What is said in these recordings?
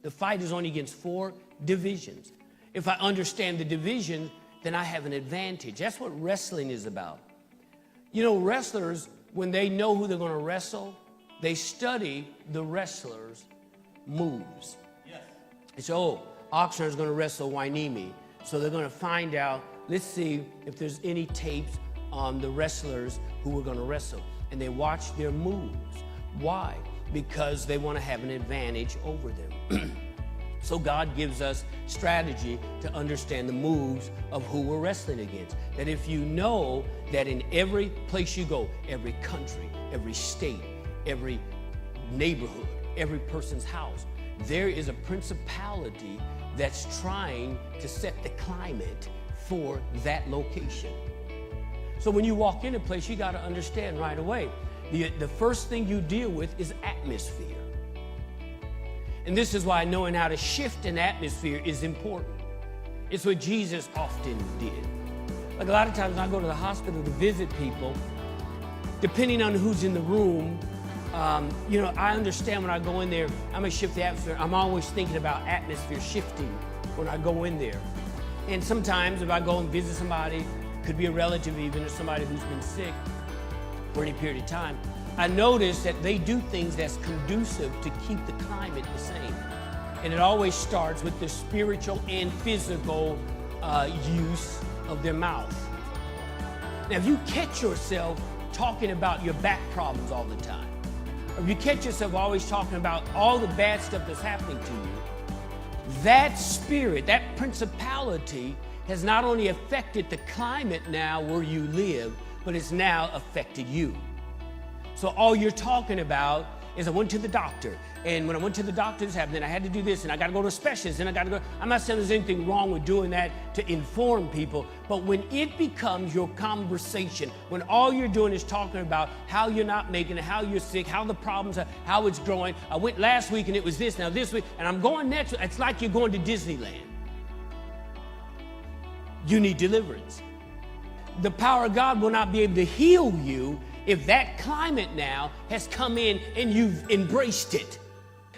The fight is only against 4 divisions. If I understand the division, then I have an advantage. That's what wrestling is about. You know, wrestlers, when they know who they're going to wrestle, they study the wrestler's moves. Yes. They say, oh, Oxnard's going to wrestle Wainimi. So they're going to find out, let's see if there's any tapes on the wrestlers who we're going to wrestle. And they watch their moves. Why? Because they want to have an advantage over them. So God gives us strategy to understand the moves of who we're wrestling against. That if you know that in every place you go, every country, every state, every neighborhood, every person's house, there is a principality that's trying to set the climate for that location. So when you walk in a place, you got to understand right away, the first thing you deal with is atmosphere. And this is why knowing how to shift an atmosphere is important. It's what Jesus often did. Like a lot of times when I go to the hospital to visit people, depending on who's in the room, you know, I understand when I go in there, I'm gonna shift the atmosphere. I'm always thinking about atmosphere shifting when I go in there. And sometimes if I go and visit somebody, could be a relative even, or somebody who's been sick for any period of time, I notice that they do things that's conducive to keep the climate the same. And it always starts with the spiritual and physical use of their mouth. Now, if you catch yourself talking about your back problems all the time, or if you catch yourself always talking about all the bad stuff that's happening to you, that spirit, that principality has not only affected the climate now where you live, but it's now affected you. So all you're talking about is I went to the doctor, and when I went to the doctor this happened, and I had to do this, and I got to go to a specialist, and I got to go. I'm not saying there's anything wrong with doing that to inform people, but when it becomes your conversation, when all you're doing is talking about how you're not making it, how you're sick, how the problems are, how it's growing. I went last week and it was this, now this week, and I'm going next week. It's like you're going to Disneyland. You need deliverance. The power of God will not be able to heal you if that climate now has come in and you've embraced it.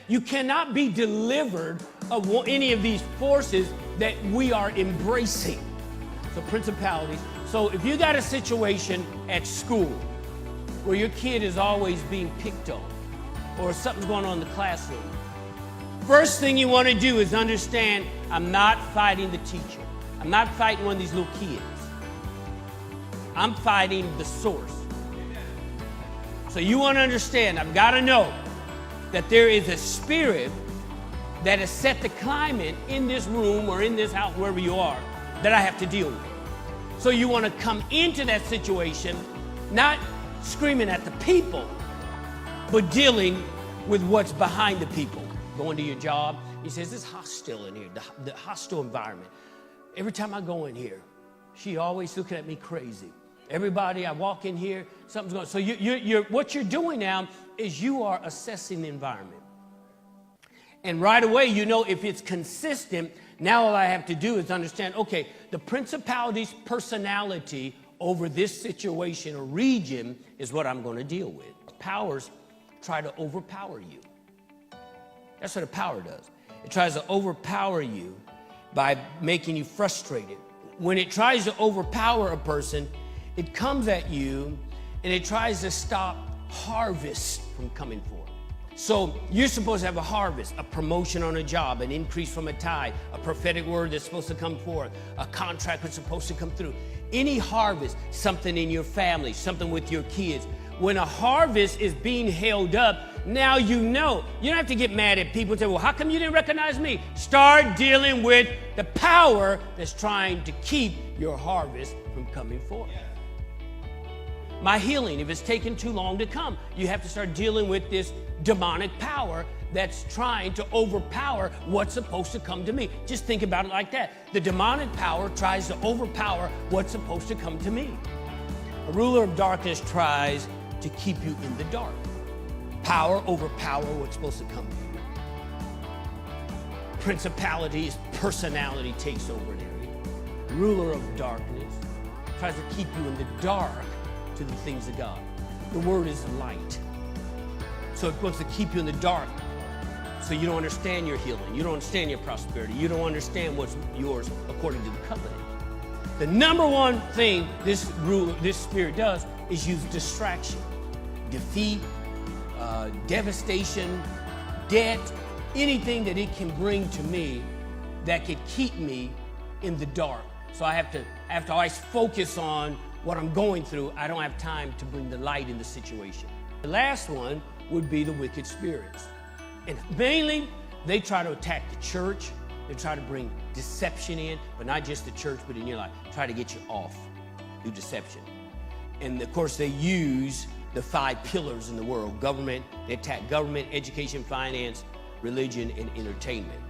You cannot be delivered of any of these forces that we are embracing. So principalities. So if you got a situation at school where your kid is always being picked on, or something's going on in the classroom, first thing you want to do is understand, I'm not fighting the teacher. I'm not fighting one of these little kids. I'm fighting the source. So you want to understand, I've got to know that there is a spirit that has set the climate in this room or in this house, wherever you are, that I have to deal with. So you want to come into that situation, not screaming at the people, but dealing with what's behind the people. Going to your job, he says, it's hostile in here, the hostile environment. Every time I go in here, she always looking at me crazy. Everybody, I walk in here, something's going on. So what you're doing now is you are assessing the environment. And right away, you know if it's consistent, now all I have to do is understand, okay, the principality's personality over this situation or region is what I'm going to deal with. Powers try to overpower you. That's what a power does. It tries to overpower you by making you frustrated. When it tries to overpower a person, it comes at you and it tries to stop harvest from coming forth. So you're supposed to have a harvest, a promotion on a job, an increase from a tithe, a prophetic word that's supposed to come forth, a contract that's supposed to come through. Any harvest, something in your family, something with your kids. When a harvest is being held up, now you know. You don't have to get mad at people and say, well, how come you didn't recognize me? Start dealing with the power that's trying to keep your harvest from coming forth. Yeah. My healing, if it's taken too long to come, you have to start dealing with this demonic power that's trying to overpower what's supposed to come to me. Just think about it like that. The demonic power tries to overpower what's supposed to come to me. A ruler of darkness tries to keep you in the dark. Power overpower what's supposed to come to you. Principalities, personality takes over an area. Ruler of darkness tries to keep you in the dark to the things of God. The word is light. So it wants to keep you in the dark So you don't understand your healing. You don't understand your prosperity. You don't understand what's yours according to the covenant. The number one thing this spirit does is use distraction, defeat, devastation, debt, anything that it can bring to me that could keep me in the dark. So I have to always focus on what I'm going through. I don't have time to bring the light in the situation. The last one would be the wicked spirits. And mainly, they try to attack the church. They try to bring deception in, but not just the church, but in your life. Try to get you off through deception. And of course, they use the 5 pillars in the world. Government, they attack government, education, finance, religion, and entertainment.